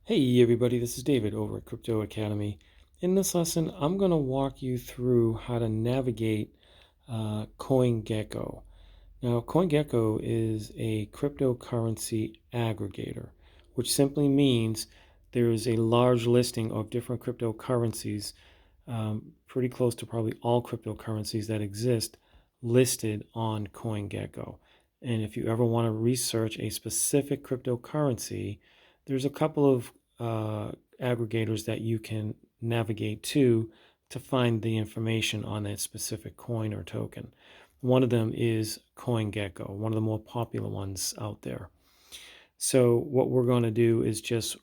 Hey everybody, this is David over at Crypto Academy. In this lesson, I'm going to walk you through how to navigate Coingecko. Now, Coingecko is a cryptocurrency aggregator, which simply means there is a large listing of different cryptocurrencies, pretty close to probably all cryptocurrencies that exist, listed on Coingecko. And if you ever want to research a specific cryptocurrency, there's a couple of aggregators that you can navigate to find the information on that specific coin or token. One of them is Coingecko, one of the more popular ones out there. So what we're going to do is just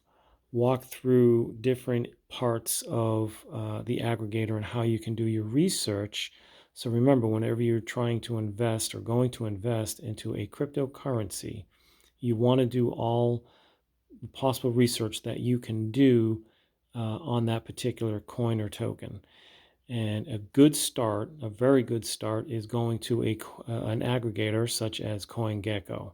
walk through different parts of the aggregator and how you can do your research. So remember, whenever you're trying to invest or going to invest into a cryptocurrency, you want to do all possible research that you can do on that particular coin or token. And a good start, a very good start, is going to an aggregator such as CoinGecko.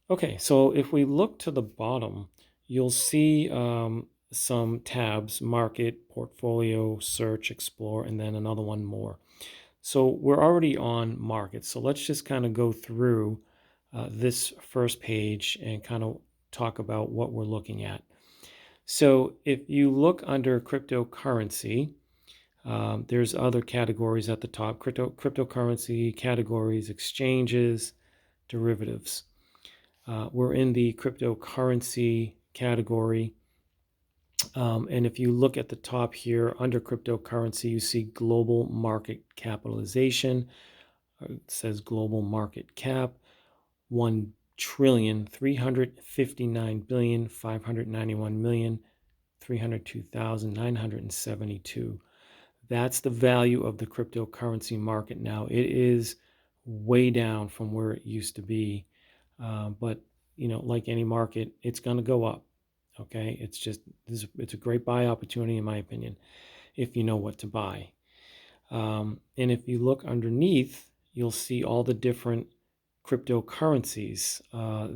Okay, so if we look to the bottom, you'll see some tabs: Market, Portfolio, Search, Explore, and then another one more. So we're already on Market. So let's just kind of go through this first page and kind of talk about what we're looking at. So if you look under cryptocurrency, there's other categories at the top: cryptocurrency categories, exchanges, derivatives. We're in the cryptocurrency category. And if you look at the top here under cryptocurrency, you see global market capitalization. It says global market cap, 1,359,591,302,972. That's the value of the cryptocurrency market now. It is way down from where it used to be. But, like any market, it's going to go up. Okay. It's a great buy opportunity, in my opinion, if you know what to buy. And if you look underneath, you'll see all the different cryptocurrencies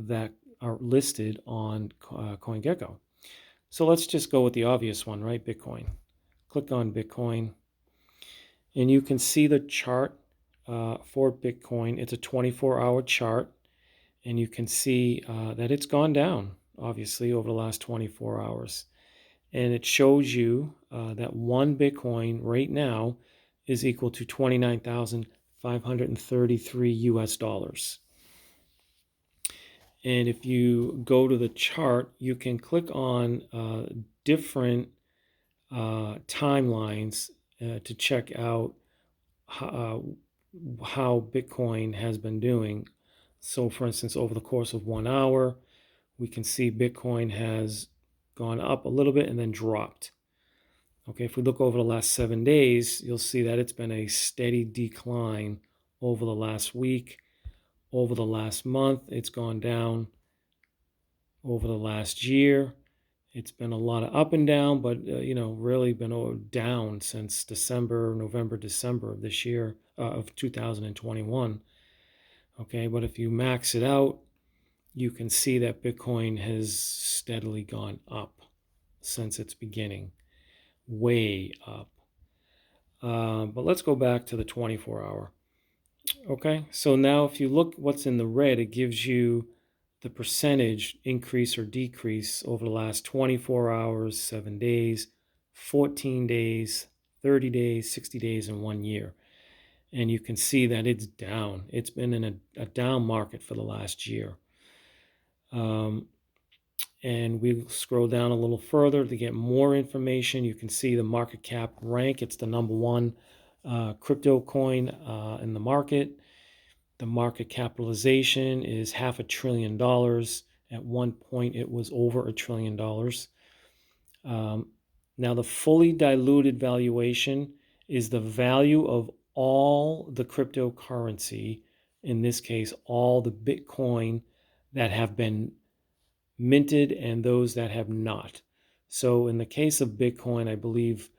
that are listed on CoinGecko. So let's just go with the obvious one, right? Bitcoin. Click on Bitcoin, and you can see the chart for Bitcoin. It's a 24-hour chart, and you can see that it's gone down, obviously, over the last 24 hours. And it shows you that one Bitcoin right now is equal to 29,533 US dollars. And if you go to the chart, you can click on different timelines to check out how Bitcoin has been doing. So for instance, over the course of 1 hour, we can see Bitcoin has gone up a little bit and then dropped. Okay, if we look over the last 7 days, you'll see that it's been a steady decline over the last week. Over the last month, it's gone down. Over the last year, it's been a lot of up and down, but really been down since November, December of this year, of 2021. Okay, but if you max it out, you can see that Bitcoin has steadily gone up since its beginning, way up. But let's go back to the 24-hour. Okay, so now if you look what's in the red, it gives you the percentage increase or decrease over the last 24 hours, 7 days, 14 days, 30 days, 60 days, and 1 year. And you can see that it's down. It's been in a down market for the last year. And we scroll down a little further to get more information. You can see the market cap rank. It's the number one crypto coin in the market. The market capitalization is $500 billion. At one point, it was over $1 trillion. Now, the fully diluted valuation is the value of all the cryptocurrency, in this case, all the Bitcoin that have been minted and those that have not. So in the case of Bitcoin, I believe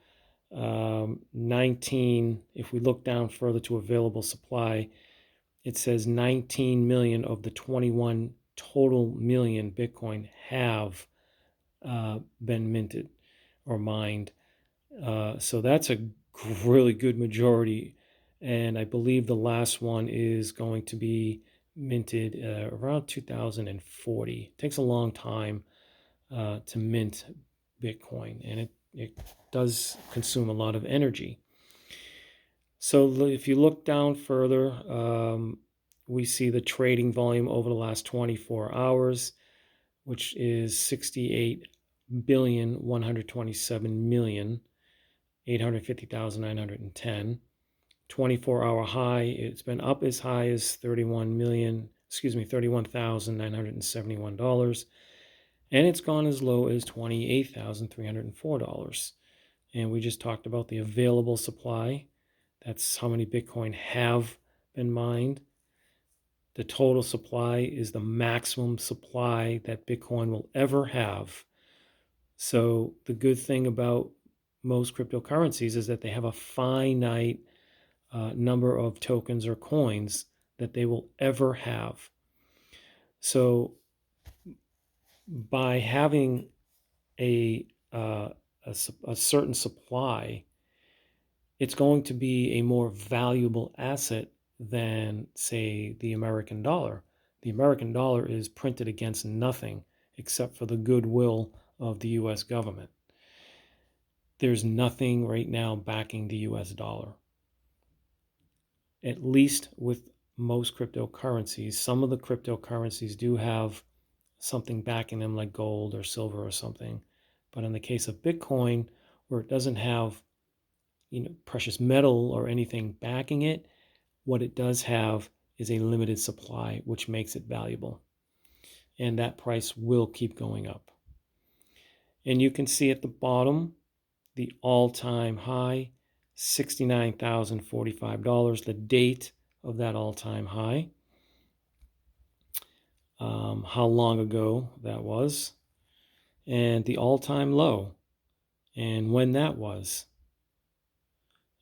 19, if we look down further to available supply, it says 19 million of the 21 total million Bitcoin have been minted or mined. So that's a really good majority. And I believe the last one is going to be minted around 2040. It takes a long time to mint Bitcoin, and it does consume a lot of energy. So if you look down further, we see the trading volume over the last 24 hours, which is 68,127,850,910. 24-hour high, it's been up as high as $31,971, and it's gone as low as $28,304. And we just talked about the available supply. That's how many Bitcoin have been mined. The total supply is the maximum supply that Bitcoin will ever have. So the good thing about most cryptocurrencies is that they have a finite number of tokens or coins that they will ever have. So by having a certain supply, it's going to be a more valuable asset than, say, the American dollar. The American dollar is printed against nothing except for the goodwill of the US government. There's nothing right now backing the US dollar. At least with most cryptocurrencies. Some of the cryptocurrencies do have something backing them, like gold or silver or something. But in the case of Bitcoin, where it doesn't have precious metal or anything backing it, what it does have is a limited supply, which makes it valuable. And that price will keep going up. And you can see at the bottom the all-time high, $69,045, the date of that all-time high, how long ago that was, and the all-time low, and when that was,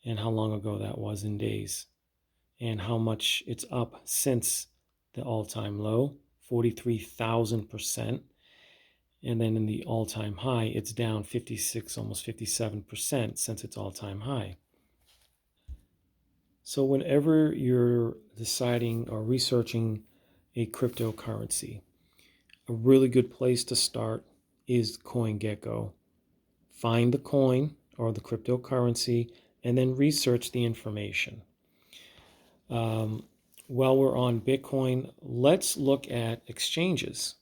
and how long ago that was in days, and how much it's up since the all-time low, 43,000%. And then in the all-time high, it's down 56, almost 57% since its all-time high. So whenever you're deciding or researching a cryptocurrency, a really good place to start is Coingecko. Find the coin or the cryptocurrency and then research the information. While we're on Bitcoin, let's look at exchanges.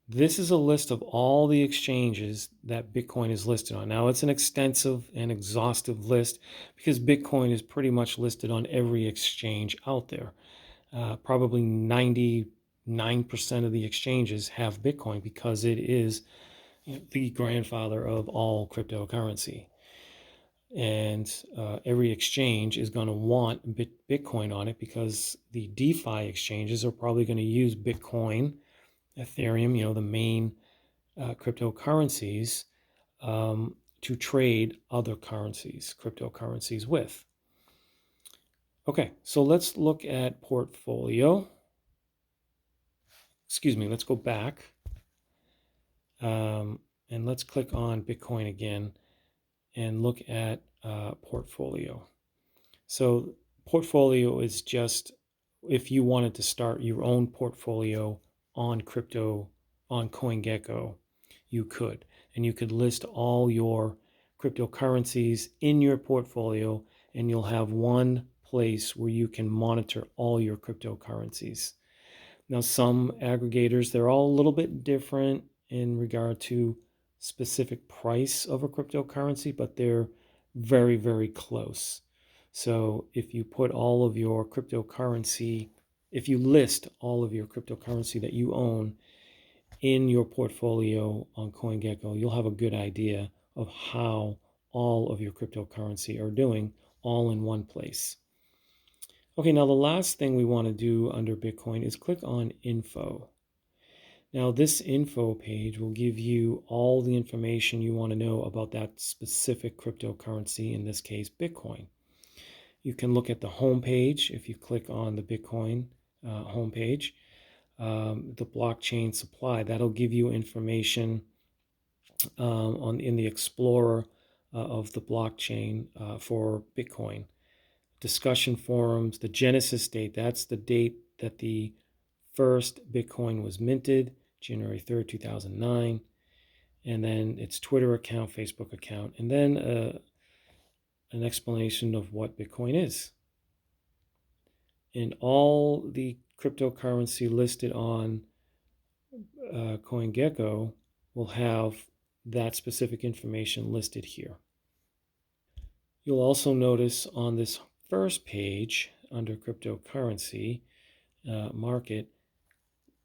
This is a list of all the exchanges that Bitcoin is listed on. Now, it's an extensive and exhaustive list because Bitcoin is pretty much listed on every exchange out there. Probably 99% of the exchanges have Bitcoin because it is the grandfather of all cryptocurrency. And every exchange is going to want Bitcoin on it because the DeFi exchanges are probably going to use Bitcoin, Ethereum, the main cryptocurrencies, to trade other cryptocurrencies with. Okay, so let's look at portfolio. Let's go back. And let's click on Bitcoin again and look at portfolio. So portfolio is just if you wanted to start your own portfolio on Coingecko, you could. And you could list all your cryptocurrencies in your portfolio, and you'll have one place where you can monitor all your cryptocurrencies. Now, some aggregators, they're all a little bit different in regard to specific price of a cryptocurrency, but they're very, very close. So if you put all of your cryptocurrency, if you list all of your cryptocurrency that you own in your portfolio on Coingecko, you'll have a good idea of how all of your cryptocurrency are doing all in one place. Okay, now the last thing we want to do under Bitcoin is click on Info. Now this info page will give you all the information you want to know about that specific cryptocurrency, in this case Bitcoin. You can look at the home page if you click on the Bitcoin home page. the blockchain supply. That'll give you information in the Explorer of the blockchain for Bitcoin. Discussion forums, the Genesis date, that's the date that the first Bitcoin was minted, January 3rd, 2009. And then its Twitter account, Facebook account, and then an explanation of what Bitcoin is. And all the cryptocurrency listed on Coingecko will have that specific information listed here. You'll also notice on this first page under cryptocurrency market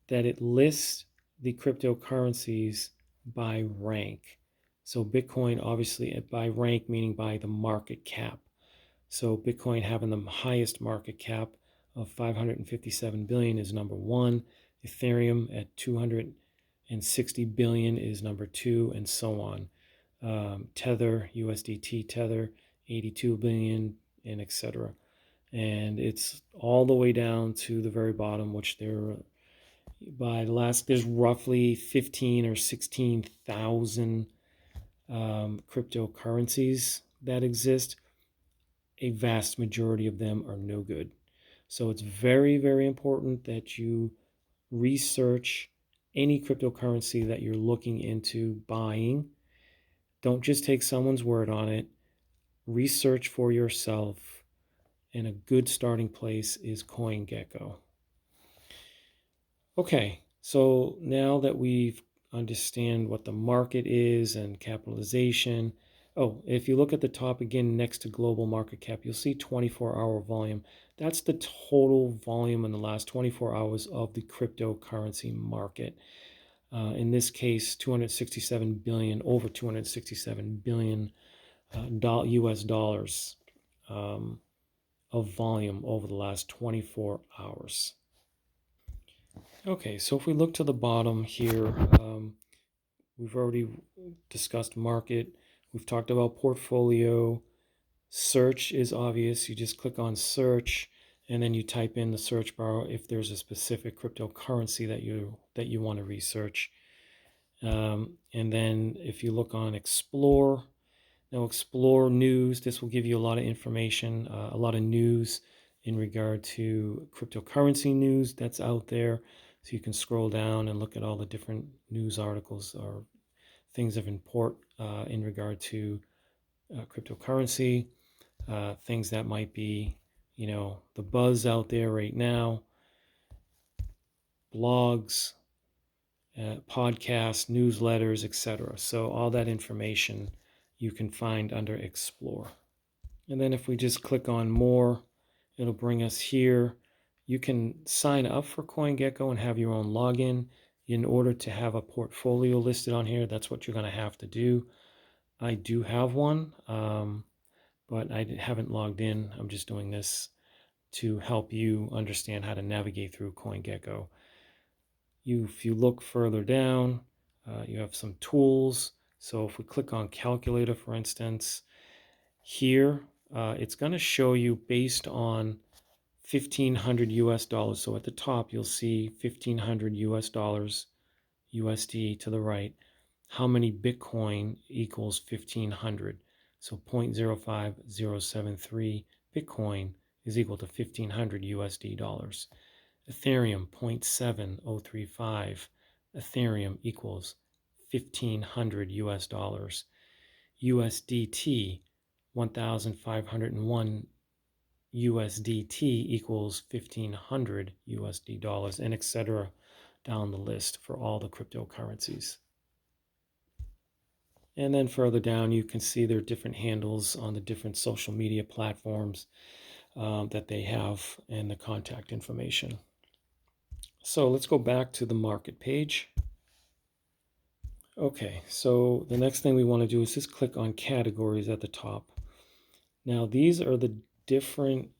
that it lists the cryptocurrencies by rank. So Bitcoin, obviously, by rank meaning by the market cap. So Bitcoin having the highest market cap of 557 billion is number one. Ethereum at 260 billion is number two, and so on. Tether, USDT Tether, 82 billion, and etc. And it's all the way down to the very bottom, which there's roughly 15 or 16,000 cryptocurrencies that exist. A vast majority of them are no good. So it's very, very important that you research any cryptocurrency that you're looking into buying. Don't just take someone's word on it. Research for yourself. And a good starting place is Coingecko. Okay, so now that we've understand what the market is and capitalization. Oh, if you look at the top again next to global market cap, you'll see 24-hour volume. That's the total volume in the last 24 hours of the cryptocurrency market. In this case, 267 billion, over 267 billion US dollars of volume over the last 24 hours. Okay, so if we look to the bottom here, we've already discussed market. We've talked about portfolio. Search is obvious. You just click on search, and then you type in the search bar if there's a specific cryptocurrency that you want to research. And then if you look on explore, now explore news. This will give you a lot of information, a lot of news in regard to cryptocurrency news that's out there. So you can scroll down and look at all the different news articles or things of import in regard to cryptocurrency, things that might be, the buzz out there right now, blogs, podcasts, newsletters, etc. So all that information you can find under Explore. And then if we just click on more, it'll bring us here. You can sign up for Coingecko and have your own login. In order to have a portfolio listed on here, that's what you're going to have to do. I do have one, but I haven't logged in. I'm just doing this to help you understand how to navigate through Coingecko. If you look further down, you have some tools. So if we click on calculator, for instance, here, it's going to show you based on 1,500 US dollars. So at the top, you'll see 1,500 US dollars, USD to the right. How many Bitcoin equals 1,500? So 0.05073 Bitcoin is equal to 1,500 USD dollars. Ethereum 0.7035. Ethereum equals 1,500 US dollars. USDT 1,501 USDT equals 1,500 USD dollars, and etc. down the list for all the cryptocurrencies. And then further down, you can see their different handles on the different social media platforms that they have and the contact information. So let's go back to the market page. Okay, so the next thing we want to do is just click on categories at the top. Now these are the different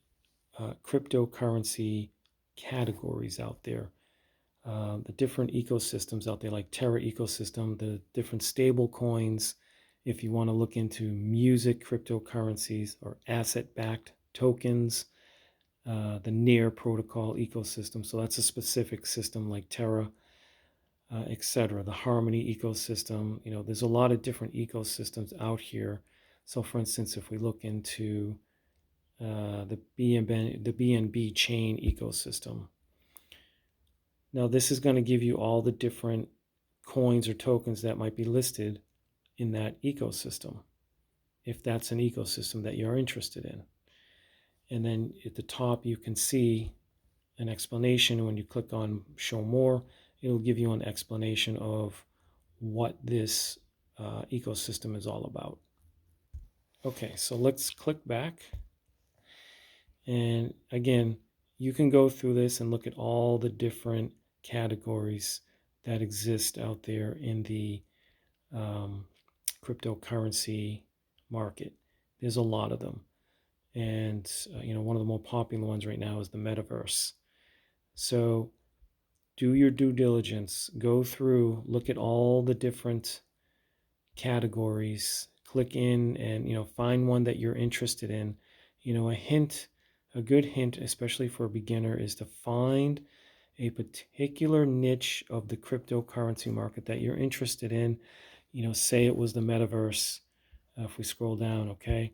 cryptocurrency categories out there. The different ecosystems out there, like Terra ecosystem, the different stable coins. If you want to look into music cryptocurrencies or asset-backed tokens, the Near protocol ecosystem. So that's a specific system like Terra, etc. The Harmony ecosystem. There's a lot of different ecosystems out here. So, for instance, if we look into the BNB chain ecosystem, now this is going to give you all the different coins or tokens that might be listed in that ecosystem, if that's an ecosystem that you're interested in. And then at the top, you can see an explanation. When you click on Show More, it'll give you an explanation of what this ecosystem is all about. Okay, so let's click back. And again, you can go through this and look at all the different categories that exist out there in the cryptocurrency market. There's a lot of them. And one of the more popular ones right now is the metaverse. So do your due diligence, go through, look at all the different categories, click in and find one that you're interested in. A good hint, especially for a beginner, is to find a particular niche of the cryptocurrency market that you're interested in. Say it was the metaverse, if we scroll down, okay,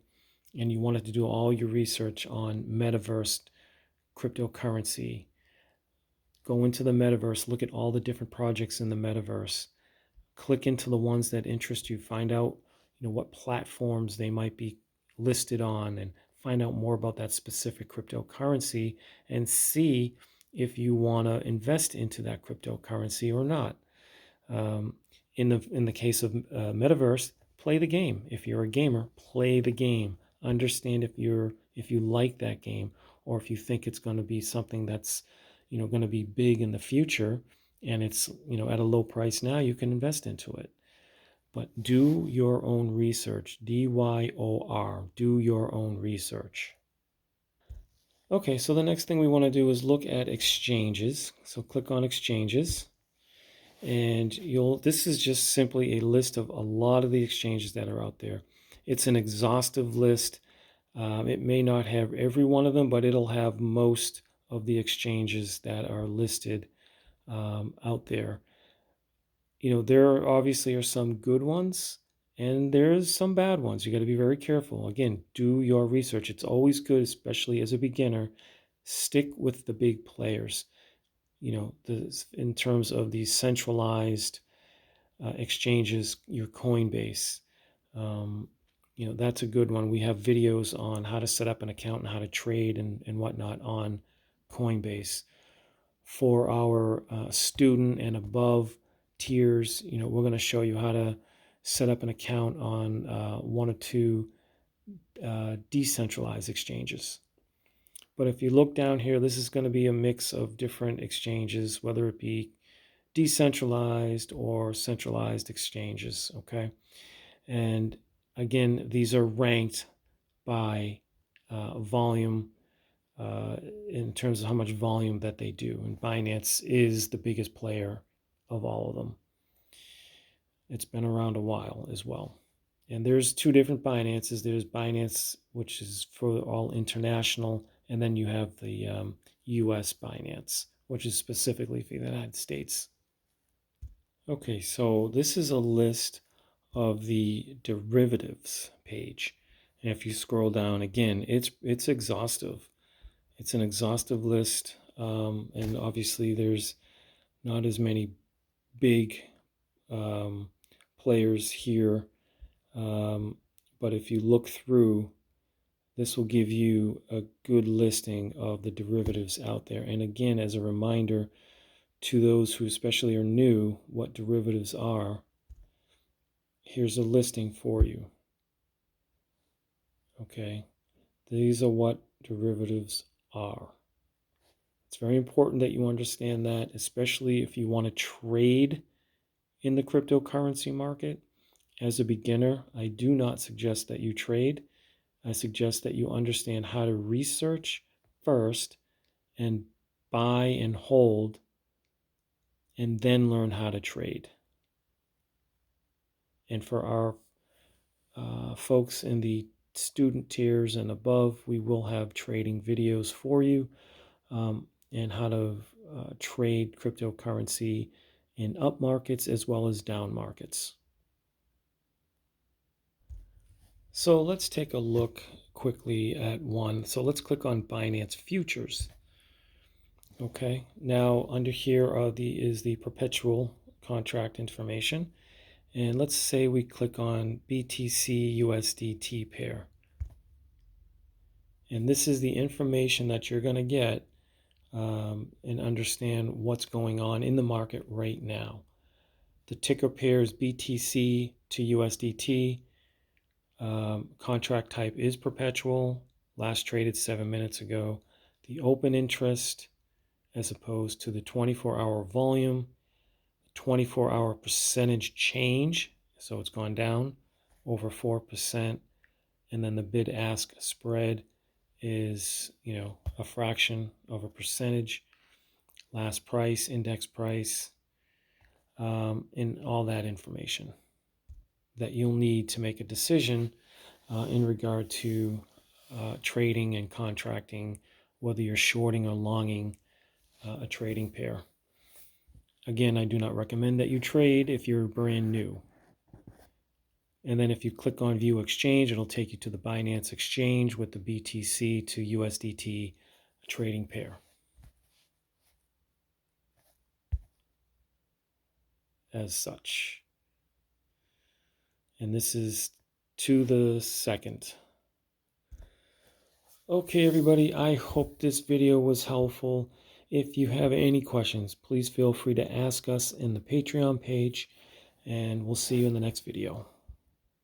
and you wanted to do all your research on metaverse cryptocurrency. Go into the metaverse, look at all the different projects in the metaverse, click into the ones that interest you, find out what platforms they might be listed on, and find out more about that specific cryptocurrency and see if you want to invest into that cryptocurrency or not. In the case of metaverse, play the game. If you're a gamer, play the game. Understand if you like that game, or if you think it's going to be something that's going to be big in the future, and it's at a low price now, you can invest into it. But do your own research. DYOR. Do your own research. Okay, so the next thing we want to do is look at exchanges. So click on exchanges. And this is just simply a list of a lot of the exchanges that are out there. It's an exhaustive list. It may not have every one of them, but it'll have most of the exchanges that are listed out there. There obviously are some good ones and there's some bad ones. You got to be very careful. Again, do your research. It's always good, especially as a beginner, stick with the big players. In terms of these centralized exchanges, your Coinbase, that's a good one. We have videos on how to set up an account and how to trade and whatnot on Coinbase. For our student and above tiers, we're going to show you how to set up an account on one or two decentralized exchanges. But if you look down here, this is going to be a mix of different exchanges, whether it be decentralized or centralized exchanges, okay? And again, these are ranked by volume in terms of how much volume that they do. And Binance is the biggest player of all of them. It's been around a while as well. And there's two different Binances. There's Binance, which is for all international, and then you have the US Binance, which is specifically for the United States. Okay, so this is a list of the derivatives page. And if you scroll down again, it's exhaustive. It's an exhaustive list, and obviously there's not as many big players here. But if you look through, this will give you a good listing of the derivatives out there. And again, as a reminder to those who especially are new, what derivatives are, here's a listing for you. Okay, these are what derivatives are. It's very important that you understand that, especially if you want to trade in the cryptocurrency market. As a beginner, I do not suggest that you trade. I suggest that you understand how to research first and buy and hold, and then learn how to trade. And for our folks in the student tiers and above, we will have trading videos for you, and how to trade cryptocurrency in up markets as well as down markets. So let's take a look quickly at one. So let's click on Binance Futures. Okay, now under here is the perpetual contract information. And let's say we click on BTC USDT pair. And this is the information that you're going to get and understand what's going on in the market right now. The ticker pair is BTC to USDT. Contract type is perpetual. Last traded 7 minutes ago. The open interest as opposed to the 24-hour volume. 24-hour percentage change, so it's gone down over 4%, and then the bid-ask spread is, a fraction of a percentage. Last price, index price, and all that information that you'll need to make a decision in regard to trading and contracting, whether you're shorting or longing a trading pair. Again, I do not recommend that you trade if you're brand new. And then if you click on View Exchange, it'll take you to the Binance Exchange with the BTC to USDT trading pair. As such. And this is to the second. Okay, everybody, I hope this video was helpful. If you have any questions, please feel free to ask us in the Patreon page, and we'll see you in the next video.